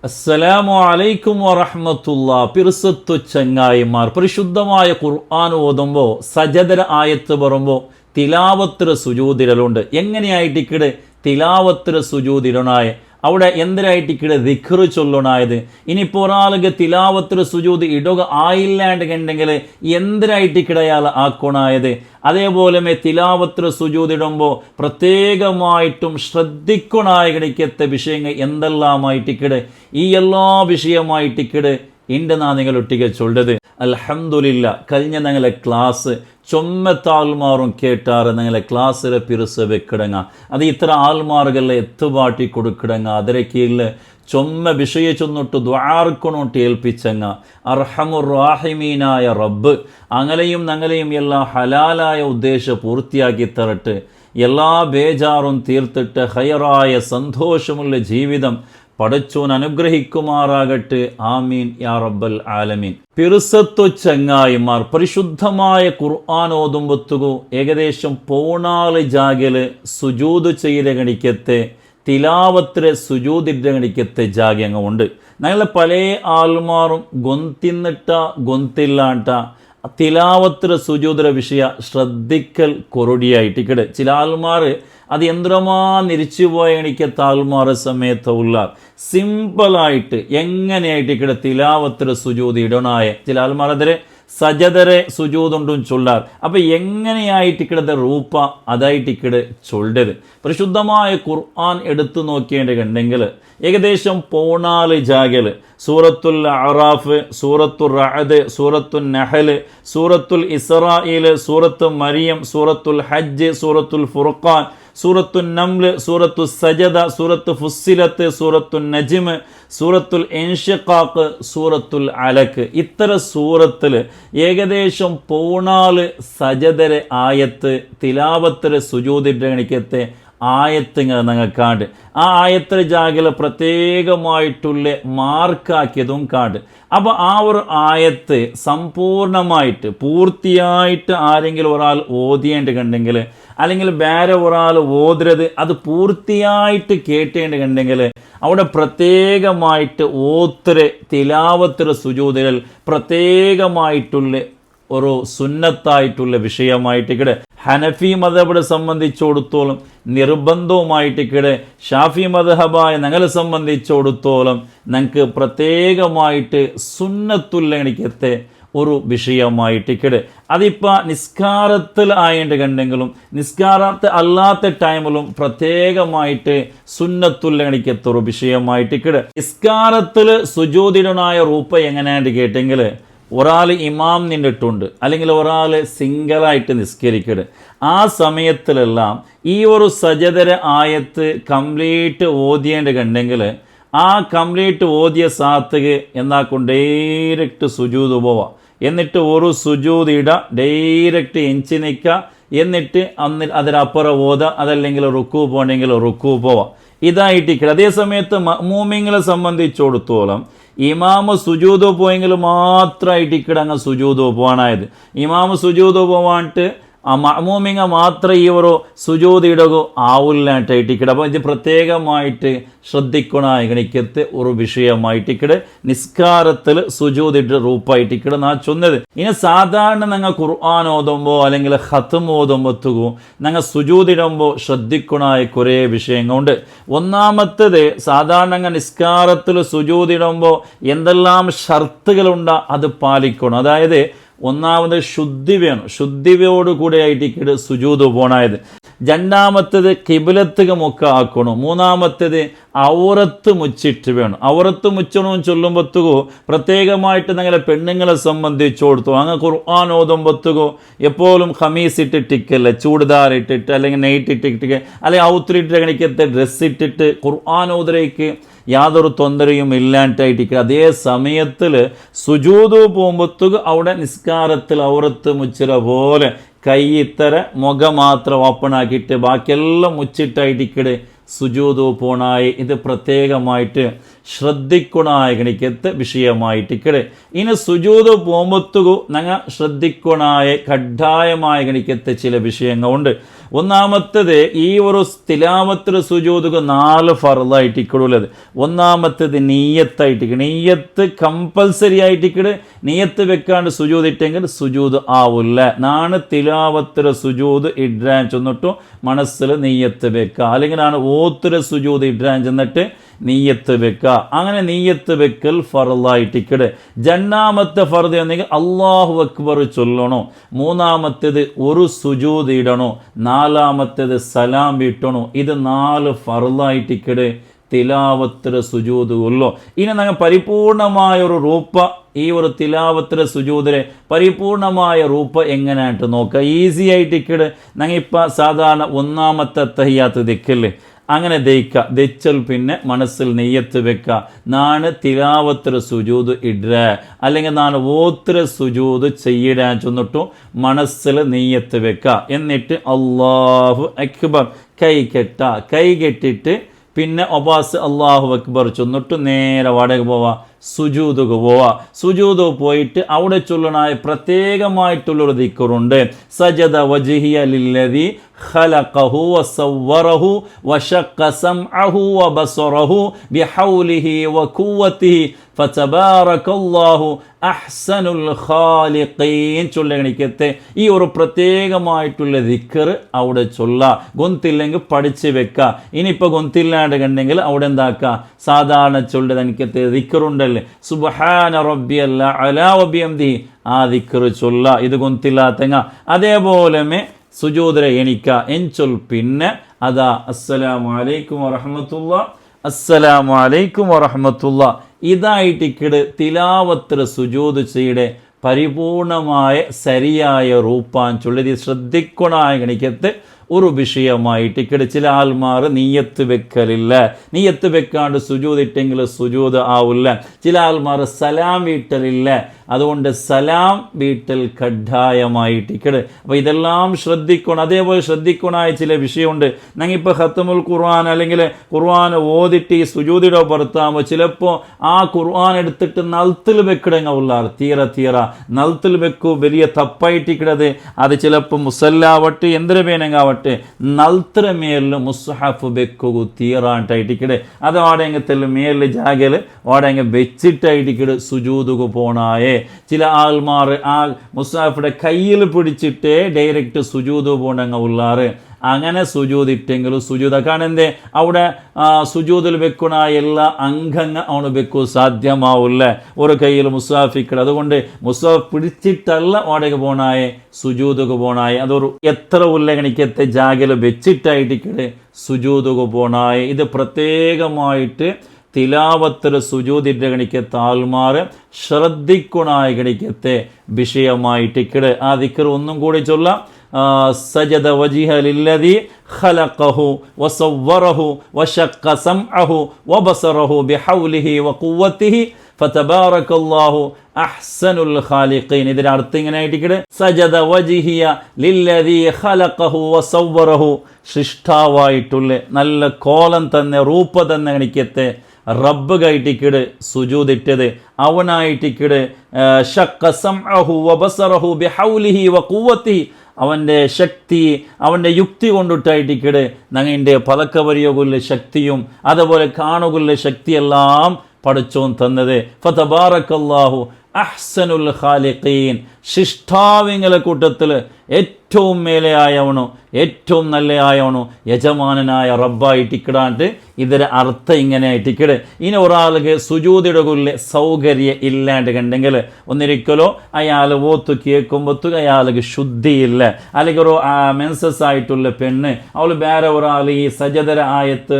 അസ്സലാമു അലൈക്കും വറഹ്മത്തുള്ളാ. പിർസത്തു ചങ്ങായിമാർ, പരിശുദ്ധമായ ഖുർആൻ ഓതുമ്പോൾ സജദര ആയത്ത് പറയുമ്പോൾ തിലാവത്ത് സുജൂദിരലുണ്ട്. എങ്ങനെയായിട്ടിക്കട് തിലാവത്ത് സുജൂദിരണായ അവിടെ എന്തിനായിട്ടിക്കട് ദിക്ർ ചൊല്ലണായത്. ഇനിയിപ്പോൾ ഒരാൾക്ക് തിലാവത്ത് സുജൂദ് ഇടുക ആയില്ലാണ്ടെങ്കിൽ എന്തിനായിട്ടിക്കട് അയാൾ ആക്കണായത്. അതേപോലെ തിലാവത്ത് സുജൂദ് ഇടുമ്പോൾ പ്രത്യേകമായിട്ടും ശ്രദ്ധിക്കണായ ഗണിക്കത്തെ വിഷയങ്ങൾ എന്തെല്ലാമായിട്ടിക്കട് ഈ എല്ലാ വിഷയമായിട്ടിക്കട് ഇണ്ട് നാ നിങ്ങൾ ഒട്ടിക ചൊല്ലത്. അൽഹംദുലില്ലാ, കഴിഞ്ഞ ഞങ്ങളെ ക്ലാസ് ചൊമ്മത്താൾമാറും കേട്ടാറ് ഞങ്ങളെ ക്ലാസ്സിലെ പിറുസ് വെക്കിടങ്ങ. അത് ഇത്ര ആൾമാർകളെ എത്തുപാട്ടി കൊടുക്കിടങ്ങ. അതിരെ കീഴിൽ ചൊമ്മ വിഷയ ചൊന്നിട്ട് ദ്വാർക്കൊണോട്ട് ഏൽപ്പിച്ചങ്ങ. അർഹമുർ റാഹിമീനായ റബ്ബ് അങ്ങലെയും ഞങ്ങളെയും എല്ലാ ഹലാലായ ഉദ്ദേശം പൂർത്തിയാക്കി തരട്ട്. എല്ലാ ബേജാറും തീർത്തിട്ട് ഹയറായ സന്തോഷമുള്ള ജീവിതം പടച്ചോൻ അനുഗ്രഹിക്കുമാറാകട്ടെ. ആമീൻ യാ റബ്ബൽ ആലമീൻ. പിറുസത്തു ചങ്ങായിമാർ, പരിശുദ്ധമായ ഖുർആൻ ഓതുമ്പത്തുകു ഏകദേശം 14 ജാഗല് സുജൂദ് ചെയ്ത ഗണിക്കത്തെ തിലാവത്തിലെ സുജൂദിൻ്റെ ഗണിക്കത്തെ ജാഗ്യങ്ങ ഉണ്ട്. ഞങ്ങളെ പല ആൾമാറും ഗൊന്തിന്നിട്ട ഗൊന്തില്ലാട്ട തിലാവത്തിലെ സുജൂദിലെ വിഷയ ശ്രദ്ധിക്കൽ കൊറൊടിയായിട്ടിക്കട്. ചില ആൾമാർ അത് യന്ത്രമാ നിരിച്ചു പോയ എണിക്കത്ത ആൾമാർ സമയത്തുള്ള സിമ്പിളായിട്ട് എങ്ങനെയായിട്ടിക്കട് തിലാവത്തിലെ സുജൂദ് ഇടണായ ചില ആൾമാർ അതിരെ സജദരെ സുജൂദുണ്ടും ചൊല്ലാർ. അപ്പം എങ്ങനെയായിട്ടിക്കടത് റൂപ്പ അതായിട്ടിക്കട് ചൊല്ലത്. പരിശുദ്ധമായ ഖുർആൻ എടുത്തു നോക്കേണ്ടതുണ്ടെങ്കിൽ ഏകദേശം 14 ജാഗല് സൂറത്തുൽ അറാഫ്, സൂറത്തുൽ റഅദ്, സൂറത്തുൽ നഹൽ, സൂറത്തുൽ ഇസ്രാഈൽ, സൂറത്തുൽ മരിയം, സൂറത്തുൽ ഹജ്ജ്, സൂറത്തുൽ ഫുർഖാൻ, സൂറത്തുൽ നംൽ, സൂറത്തുൽ സജദ, സൂറത്തുൽ ഫുസ്സിലത്ത്, സൂറത്തുൽ നജ്മ്, സൂറത്തുൽ ഇൻഷിഖാഖ്, സൂറത്തുൽ അലക്ക്. ഇത്തരം സൂറത്തിൽ ഏകദേശം 14 സജദരെ ആയത്ത് തിലാവത്തിലെ സുജൂദിൻ്റെ ഗണിക്കത്തെ ആയത്തുങ്ങൾ ഞങ്ങൾക്കാണ്ട്. ആ ആയത്തിൽ ജാഗല പ്രത്യേകമായിട്ടുള്ള മാർക്കാക്കിയതും കാണ്ട്. അപ്പോൾ ആ ഒരു ആയത്ത് സമ്പൂർണമായിട്ട് പൂർത്തിയായിട്ട് ആരെങ്കിലും ഒരാൾ ഓതിയേണ്ടതുണ്ടെങ്കിൽ അല്ലെങ്കിൽ വേറെ ഒരാൾ ഓതുന്നത് അത് പൂർത്തിയായിട്ട് കേട്ടേണ്ടതുണ്ടെങ്കിൽ അവിടെ പ്രത്യേകമായിട്ട് ഓത്തര് തിലാവത്തിലെ സുജൂദിൽ പ്രത്യേകമായിട്ടുള്ള ഒരു സുന്നത്തായിട്ടുള്ള വിഷയമായിട്ടിക്കടെ ഹനഫി മദ്ഹബിനെ സംബന്ധിച്ചിടത്തോളം നിർബന്ധവുമായിട്ടിക്കടെ ഷാഫി മദ്ഹബായ ഞങ്ങളെ സംബന്ധിച്ചിടത്തോളം ഞങ്ങൾക്ക് പ്രത്യേകമായിട്ട് സുന്നത്തുല്ലണിക്കത്തെ ഒരു വിഷയമായിട്ടിക്കടെ. അതിപ്പോൾ നിസ്കാരത്തിൽ ആയതുണ്ടെങ്കിലും നിസ്കാരത്തെ അല്ലാത്ത ടൈമിലും പ്രത്യേകമായിട്ട് സുന്നത്തുല്ലണിക്കത്തെ ഒരു വിഷയമായിട്ടിക്കടെ. നിസ്കാരത്തിൽ സുജൂദിനായ റൂപ്പ എങ്ങനെയാണ്ട് കേട്ടെങ്കിൽ ഒരാൾ ഇമാം നിന്നിട്ടുണ്ട് അല്ലെങ്കിൽ ഒരാൾ സിംഗിളായിട്ട് നിസ്കരിക്കരുത്. ആ സമയത്തിലെല്ലാം ഈ ഒരു സജദര ആയത്ത് കംപ്ലീറ്റ് ഓതിയേണ്ടതുണ്ടെങ്കിൽ ആ കംപ്ലീറ്റ് ഓതിയ സാത്തുക എന്നാക്കും ഡയറക്റ്റ് സുജൂദ് പോവാം. എന്നിട്ട് ഒരു സുജൂദ് ഇട ഡയറക്റ്റ് എഞ്ചി നിൽക്കുക. എന്നിട്ട് അതിനപ്പുറം ഓത, അതല്ലെങ്കിൽ റുക്കു പോകണമെങ്കിൽ റുക്കു പോവാം. ഇതായിട്ടിക്കട. അതേ സമയത്ത് മഅ്മൂമിങ്ങളെ സംബന്ധിച്ചിടത്തോളം ഇമാമ് സുജൂദ് പോയെങ്കിൽ മാത്രമായിട്ടിക്കട അങ്ങ് സുജൂദ് പോകാനായത്. ഇമാമ് സുജൂദ് പോവാണ്ട് ആ മഅ്മൂമിങ്ങ മാത്രം ഈ ഒരു സുജൂദ് ഇടകോ ആവില്ലായിട്ടിക്കട. അപ്പോൾ ഇത് പ്രത്യേകമായിട്ട് ശ്രദ്ധിക്കണ ഗണിക്കത്തെ ഒരു വിഷയമായിട്ടിക്കട. നിസ്കാരത്തിൽ സുജൂദ് ഇട്ട് റൂപ്പായിട്ടിക്കട നാ ചൊന്നത്. ഇനി സാധാരണ ഞങ്ങൾ ഖുർആൻ ഓതുമ്പോൾ അല്ലെങ്കിൽ ഖത്ം ഓതുമ്പോഴത്തേക്കും ഞങ്ങൾ സുജൂദ് ഇടുമ്പോൾ ശ്രദ്ധിക്കണ കുറേ വിഷയങ്ങളുണ്ട്. ഒന്നാമത്തേത് സാധാരണ നിസ്കാരത്തിൽ സുജൂദ് ഇടുമ്പോൾ എന്തെല്ലാം ഷർത്തുകളുണ്ടോ അത് പാലിക്കണം. അതായത് ഒന്നാമത് ശുദ്ധി വേണം. ശുദ്ധിയോടുകൂടെ ആയിട്ട് സുജൂദ് പോണായത്. രണ്ടാമത്തേത് കിബിലത്തുക മുക്ക ആക്കണം. മൂന്നാമത്തേത് ഔറത്ത് മുച്ചിട്ട് വേണം. ഔറത്ത് മുച്ചണമെന്ന് ചൊല്ലുമ്പോഴത്തേക്കോ പ്രത്യേകമായിട്ട് ഞങ്ങളെ പെണ്ണുങ്ങളെ സംബന്ധിച്ചോടത്തോ അങ്ങ് ഖുർആൻ ഓതുമ്പോഴത്തേക്കോ എപ്പോഴും ഖമീസ് ഇട്ടിട്ടിക്കല്ല, ചൂടുദാർ ഇട്ടിട്ട് അല്ലെങ്കിൽ നെയ്റ്റ് ഇട്ടിട്ട് അല്ലെങ്കിൽ ഔത്തിരിട്ട് കണിക്കത്തെ ഡ്രസ്സ് ഇട്ടിട്ട് ഖുർആൻ ഓതരയ്ക്ക് യാതൊരു തൊന്തരയും ഇല്ലാണ്ടായിട്ടിരിക്കുക. അതേ സമയത്തിൽ സുജൂദ് പോകുമ്പോഴത്തേക്ക് അവിടെ നിസ്കാരത്തിൽ ഔറത്ത് മുച്ചിര പോലെ കൈ ഇത്തര മുഖം മാത്രം ഓപ്പൺ ആക്കിയിട്ട് ബാക്കിയെല്ലാം മുച്ചിട്ടായിട്ടിക്കടെ സുജൂദ് പോണായി. ഇത് പ്രത്യേകമായിട്ട് ശ്രദ്ധിക്കണായ ഗണിക്കത്തെ വിഷയമായിട്ടിക്കടെ ഇനി സുജൂദ് പോകുമ്പത്തുകു ഞങ്ങൾ ശ്രദ്ധിക്കണായ കഡ്ഡായമായ ഗണിക്കത്തെ ചില വിഷയങ്ങളുണ്ട്. ഒന്നാമത്തേത് ഈ ഒരു തിലാവത്തിൽ സുജൂദുക 4 ഫർളായിട്ടിക്കടുള്ളത്. ഒന്നാമത്തേത് നീയത്തായിട്ടിക്കട്. നീയത്ത് കമ്പൽസറി ആയിട്ടിക്കട്. നീയത്ത് വെക്കാണ്ട് സുജൂദ് ഇട്ടെങ്കിൽ സുജൂദ് ആവില്ല. നാണ് തിലാവത്തിൽ സുജൂദ് ഇടാൻ ചെന്നിട്ടു മനസ്സിൽ നീയത്ത് വെക്കുക, അല്ലെങ്കിൽ ആണ് ഓത്തിര സുജൂദ് ഇടാൻ ചെന്നിട്ട് നീയത്ത് വെക്കുക. അങ്ങനെ നീയത്ത് വെക്കൽ ഫർളായിട്ടിക്കട്. രണ്ടാമത്തെ ഫർദ് എന്നെങ്കിൽ അല്ലാഹു അക്ബർ ചൊല്ലണോ. മൂന്നാമത്തേത് ഒരു സുജൂദ് ഇടണോ. നാലാമത്തേത് സലാം വീട്ടണോ. ഇത് 4 ഫർളായിട്ടിക്കട് തിലാവത്തിലെ സുജൂദ് ഉള്ളോ. ഇനി ഞങ്ങൾ പരിപൂർണമായ ഒരു റൂപ്പ ഈ ഒരു തിലാവത്തിലെ സുജൂദിലെ പരിപൂർണമായ റൂപ്പ എങ്ങനെയായിട്ട് നോക്കുക. ഈസി ആയിട്ടിക്കട് ഞങ്ങൾ ഇപ്പം സാധാരണ ഒന്നാമത്തെ തഹിയാത്ത് ദിക്കല്ലേ, അങ്ങനെ ദയിക്കുക. ദയിച്ചാൽ പിന്നെ മനസ്സിൽ നെയ്യത്ത് വെക്കുക, നാണ് തിലാവത്തിലെ സുജൂദ് ഇടുക, അല്ലെങ്കിൽ നാണ് ഓത്തിര സുജൂദ് ചെയ്യിടാൻ ചെന്നിട്ടു മനസ്സിൽ നെയ്യത്ത് വെക്കുക. എന്നിട്ട് അല്ലാഹു അക്ബർ കൈ കെട്ടിട്ട് പിന്നെ ഒബാസ് അല്ലാഹു അക്ബർ ചെന്നിട്ട് നേരെ വടക്ക് പോവാ, സുജൂദുക്ക് പോവാ. സുജൂദ് പോയിട്ട് അവിടെ ചൊല്ലണായ പ്രത്യേകമായിട്ടുള്ളൊരു ദിക്റുണ്ട്. സജദ വജ്ഹിയ ലില്ലദി ഖലഖഹു വസവ്വറഹു വശഖ സംഅഹു വബസറഹു ബിഹൗലിഹി വഖുവതിഹി ഫതബാറകല്ലാഹു അഹ്സനുൽ ഖാലിഖീൻ ചൊല്ലണിക്കത്തെ ഈ ഒരു പ്രത്യേകമായിട്ടുള്ള ദിക്ർ അവിടെ ചൊല്ല. ഗൊന്തില്ലെങ്കിൽ പഠിച്ച് വെക്ക. ഇനിയിപ്പോൾ ഗൊന്തില്ലാണ്ട് കണ്ടെങ്കിൽ അവിടെ എന്താക്കുക, സാധാരണ ചൊല്ലത് എനിക്കത്തെ ദിക്റുണ്ടല്ലേ, സുബ്ഹാന റബ്ബിയൽ അഅ്ലാ വബിഹംദിഹി, ആ ദിക്ർ ചൊല്ല. ഇത് ഗൊന്തില്ലാത്തങ്ങ അതേപോലെ സുജൂദ് എണിക്ക എൻചൊൽ. പിന്നെ അതാ അസ്സലാമു അലൈക്കും വറഹ്മത്തുള്ളാഹി, അസ്സലാമു അലൈക്കും വറഹ്മത്തുള്ളാഹി. ഇതായിട്ടിക്കട് തിലാവത്തിൽ സുജൂദ് ചെയ്യുടെ പരിപൂർണമായ ശരിയായ റൂപ്പാൻ ചൊല്ലി ശ്രദ്ധിക്കണായ ഗണിക്കത്തെ ഒരു വിഷയമായിട്ട് ഇക്കടെ ചില ആൾമാർ നീയത്ത് വെക്കലില്ല. നീയത്ത് വെക്കാണ്ട് സുജൂദ് ഇട്ടെങ്കിൽ സുജൂദ് ആവില്ല. ചില ആൾമാർ സലാം വീട്ടലില്ല. അതുകൊണ്ട് സലാം വീട്ടൽ കഡ്ഡായമായിട്ട് ഇക്കടെ. അപ്പോൾ ഇതെല്ലാം ശ്രദ്ധിക്കണം. അതേപോലെ ശ്രദ്ധിക്കണായ ചില വിഷയമുണ്ട്. ഞങ്ങിപ്പോൾ ഖത്തമുൽ ഖുർആൻ അല്ലെങ്കിൽ ഖുർആൻ ഓതിട്ട് ഈ സുജൂദിടോ പുറത്താകുമ്പോൾ ചിലപ്പോൾ ആ ഖുർആൻ എടുത്തിട്ട് നൽത്തിൽ വെക്കിടങ്ങ ഉള്ളാർ. തീര നൽത്തിൽ വെക്കൂ വലിയ തപ്പായിട്ടിക്കടത്. അത് ചിലപ്പോൾ മുസല്ലാവട്ടെ എന്തൊരു നൽത്ര മേലിൽ മുസ്ഹഫ് വെക്കുക തീറാണ്ടായിട്ടിക്കടെ. അത് ഓടെങ്കിൽ മേലിൽ ജാഗല് ഓടെങ്കിൽ വെച്ചിട്ടായിട്ടിക്കട് സുജൂദുക്ക് പോണായേ. ചില ആൾമാർ ആ മുസ്ഹഫിന്റെ കയ്യിൽ പിടിച്ചിട്ടേ ഡയറക്റ്റ് സുജൂദ് പോണങ്ങ ഉള്ളാറ്. അങ്ങനെ സുജൂദ് ഇട്ടെങ്കിലും സുജൂദ് കാണന്തേ അവിടെ സുജൂദിൽ വെക്കണ എല്ലാ അംഗങ്ങ അവന് വെക്കൂ സാധ്യമാവില്ല. ഒരു കയ്യിൽ മുസാഫിക്കട്. അതുകൊണ്ട് മുസാഫ് പിടിച്ചിട്ടല്ല ഓടേക്ക് പോണായേ സുജൂദുക്ക് പോണായേ. അതൊരു എത്ര ഉല്ലഗണിക്കത്തെ ജാഗല് വെച്ചിട്ടായിട്ടിക്കടെ സുജൂദുക്ക് പോണായേ. ഇത് പ്രത്യേകമായിട്ട് തിലാവത്തിൽ സുജൂദിൻ്റെ ഗണിക്കത്തെ ആൾമാർ ശ്രദ്ധിക്കണായ ഗണിക്കത്തെ വിഷയമായിട്ടിക്കട്. ആ ദിക്ർ ഒന്നും കൂടി ചൊല്ലാം. സജദ വജിഹ ലില്ലദി ഖലഖഹു വസവ്വറഹു വശഖ സംഅഹു വബസറഹു ബിഹൗലിഹി വഖുവതിഹി ഫതബാറകല്ലാഹു അഹ്സനുൽ ഖാലിഖീൻ. ഇതിന്റെ അർത്ഥം ഇങ്ങനെ ആയിട്ടിക്കട്. സജദ വജിഹിയ ലില്ലദി ഖലഖഹു വസവ്വറഹു, സൃഷ്ടാവായിട്ടുള്ള നല്ല കോലം തന്നെ റൂപ തന്നെ ഗണിക്കത്തെ റബ്ബ് കൈട്ടിക്കിട് സുജൂദിട്ടത് അവനായിട്ടിക്കിട്. ശഖ സംഅഹു വബസറഹു ബിഹൗലിഹി വഖുവതിഹി, അവൻ്റെ ശക്തി അവൻ്റെ യുക്തി കൊണ്ടിട്ടായിട്ടിക്കട് ഞങ്ങളുടെ പലക്കവരിയുള്ള ശക്തിയും അതുപോലെ കാണുകുള്ള ശക്തിയെല്ലാം പഠിച്ചോൻ തന്നത്. ഫതബാറകല്ലാഹു അഹ്സനുൽ ഖാലിഖീൻ, ശിഷ്ടാവിങ്ങളെ കൂട്ടത്തിൽ ഏറ്റവും മേലെയായവനോ ഏറ്റവും നല്ലയായവനോ യജമാനനായ റബ്ബായിട്ടിക്കിടാണ്ട് ഇതിൻ്റെ അർത്ഥം ഇങ്ങനെ ആയിട്ടിക്കിട്. ഇനി ഒരാൾക്ക് സുജൂദിടകുള്ള സൗകര്യം ഇല്ലാണ്ട് കണ്ടെങ്കിൽ ഒന്നിരിക്കലോ അയാൾ ഓത്ത് കേൾക്കുമ്പോഴത്തു അയാൾക്ക് ശുദ്ധിയില്ല. അല്ലെങ്കിൽ ഒരു മെൻസസ് ആയിട്ടുള്ള പെണ്ണ് അവൾ വേറെ ഒരാൾ ഈ സജദര ആയത്ത്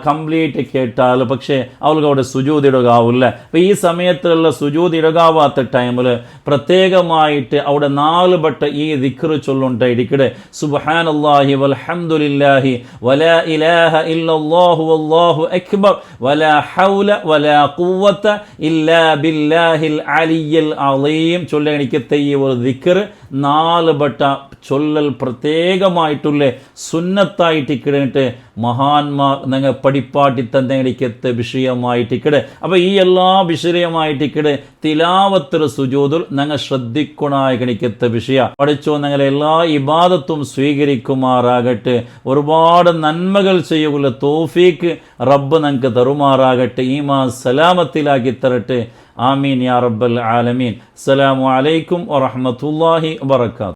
കംപ്ലീറ്റ് കേട്ടാൽ പക്ഷേ അവൾക്ക് അവിടെ സുജൂദിടകാവില്ല. അപ്പോൾ ഈ സമയത്തുള്ള സുജൂദിടകാവാത്ത ടൈമിൽ പ്രത്യേകമായിട്ട് അവിടെ 4 വട്ടം ഈ ദിക്ർ ചൊല്ലുണ്ടായിരിക്കട്ടെ. സുബ്ഹാനല്ലാഹി വൽഹംദുലില്ലാഹി വലാ ഇലാഹ ഇല്ലല്ലാഹു വല്ലാഹു അക്ബർ വലാ ഹൗല വലാ ഖുവത ഇല്ലാ ബില്ലാഹിൽ അലിയ്യിൽ അളീം ചൊല്ലണിക്കത്തെ ഈ ഒരു ദിക്ർ 4 വട്ട ചൊല്ലൽ പ്രത്യേകമായിട്ടുള്ള സുന്നത്തായിട്ടിക്കിടന്നിട്ട് മഹാന്മാർ നിങ്ങൾ പഠിപ്പാട്ടി തന്നെണിക്കത്തെ വിഷയമായിട്ടിക്കടെ. അപ്പോൾ ഈ എല്ലാ വിഷയമായിട്ടിക്കടെ തിലാവത്ത് സുജൂദുൽ ഞങ്ങൾ ശ്രദ്ധിക്കണായി കണിക്കത്തെ വിഷയ പഠിച്ചോ. ഞങ്ങളെ എല്ലാ ഇബാദത്തും സ്വീകരിക്കുമാറാകട്ടെ. ഒരുപാട് നന്മകൾ ചെയ്യുക തൗഫീക്ക് റബ്ബ് ഞങ്ങൾക്ക് തരുമാറാകട്ടെ. ഈമാൻ സലാമത്തിലാക്കി തരട്ടെ. ആമീൻ യാ റബ്ബൽ ആലമീൻ. അസ്സലാമു അലൈക്കും വറഹ്മത്തുള്ളാഹി വബറകാതുഹു.